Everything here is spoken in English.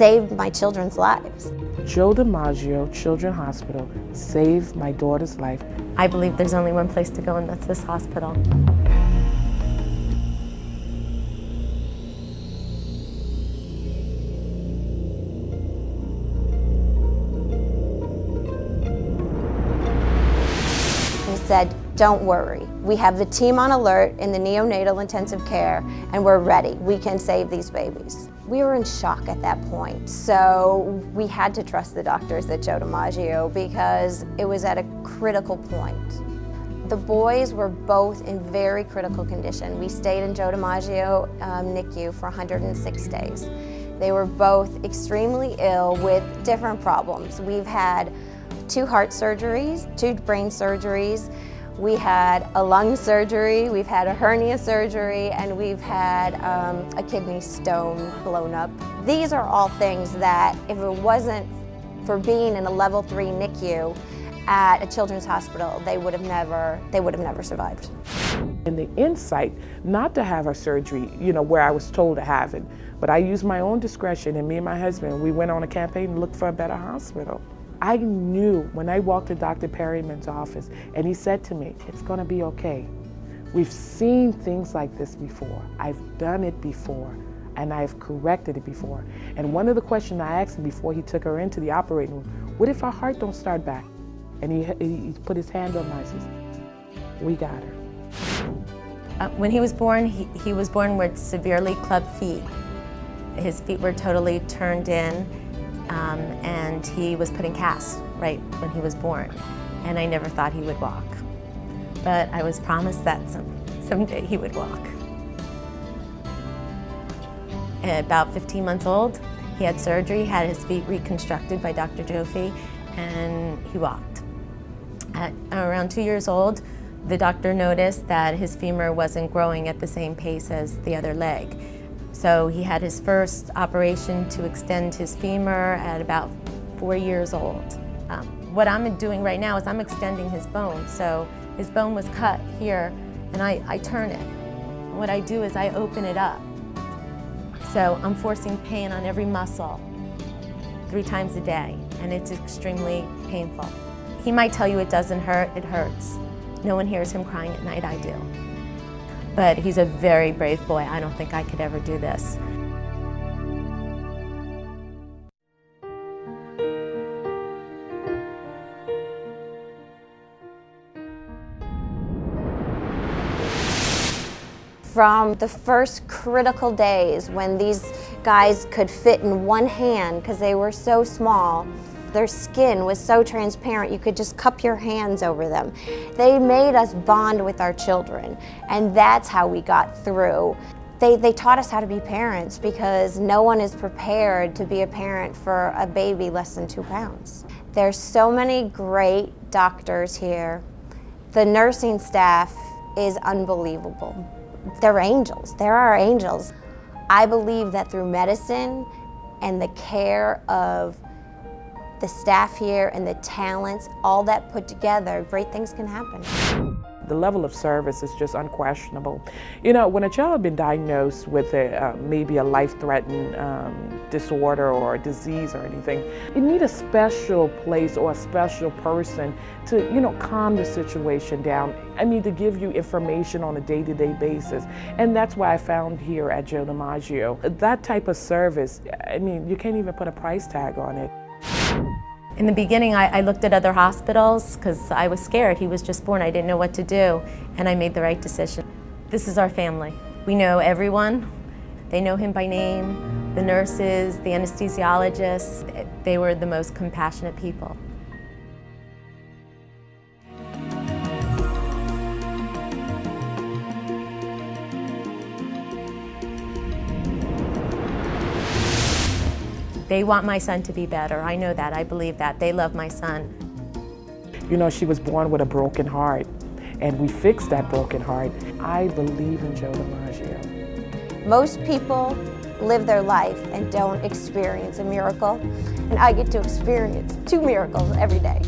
saved my children's lives. Joe DiMaggio Children's Hospital saved my daughter's life. I believe there's only one place to go, and that's this hospital. He said, don't worry. We have the team on alert in the neonatal intensive care, and we're ready. We can save these babies. We were in shock at that point, so we had to trust the doctors at Joe DiMaggio because it was at a critical point. The boys were both in very critical condition. We stayed in Joe DiMaggio NICU for 106 days. They were both extremely ill with different problems. We've had 2 heart surgeries, 2 brain surgeries. We had a lung surgery, we've had a hernia surgery, and we've had a kidney stone blown up. These are all things that if it wasn't for being in a level 3 NICU at a children's hospital, they would have never survived. And the insight not to have a surgery, where I was told to have it, but I used my own discretion, and me and my husband, we went on a campaign to look for a better hospital. I knew when I walked to Dr. Perryman's office and he said to me, it's gonna be okay. We've seen things like this before. I've done it before and I've corrected it before. And one of the questions I asked him before he took her into the operating room, what if our heart don't start back? And he put his hand on mine and says, we got her. When he was born, he was born with severely clubbed feet. His feet were totally turned in. And he was put in casts right when he was born, and I never thought he would walk. But I was promised that someday he would walk. At about 15 months old, he had surgery, had his feet reconstructed by Dr. Jofi, and he walked. At around 2 years old, the doctor noticed that his femur wasn't growing at the same pace as the other leg. So he had his first operation to extend his femur at about 4 years old. What I'm doing right now is I'm extending his bone. So his bone was cut here, and I turn it. What I do is I open it up. So I'm forcing pain on every muscle 3 times a day, and it's extremely painful. He might tell you it doesn't hurt, it hurts. No one hears him crying at night, I do. But he's a very brave boy. I don't think I could ever do this. From the first critical days when these guys could fit in one hand because they were so small, their skin was so transparent you could just cup your hands over them. They made us bond with our children, and that's how we got through. They taught us how to be parents because no one is prepared to be a parent for a baby less than 2 pounds. There's so many great doctors here. The nursing staff is unbelievable. They're angels. They're our angels. I believe that through medicine and the care of the staff here and the talents, all that put together, great things can happen. The level of service is just unquestionable. When a child has been diagnosed with maybe a life-threatening disorder or disease or anything, you need a special place or a special person to, calm the situation down. To give you information on a day-to-day basis. And that's why I found here at Joe DiMaggio. That type of service, you can't even put a price tag on it. In the beginning, I looked at other hospitals because I was scared. He was just born. I didn't know what to do, and I made the right decision. This is our family. We know everyone. They know him by name, the nurses, the anesthesiologists. They were the most compassionate people. They want my son to be better. I know that. I believe that. They love my son. She was born with a broken heart, and we fixed that broken heart. I believe in Joe DiMaggio. Most people live their life and don't experience a miracle, and I get to experience 2 miracles every day.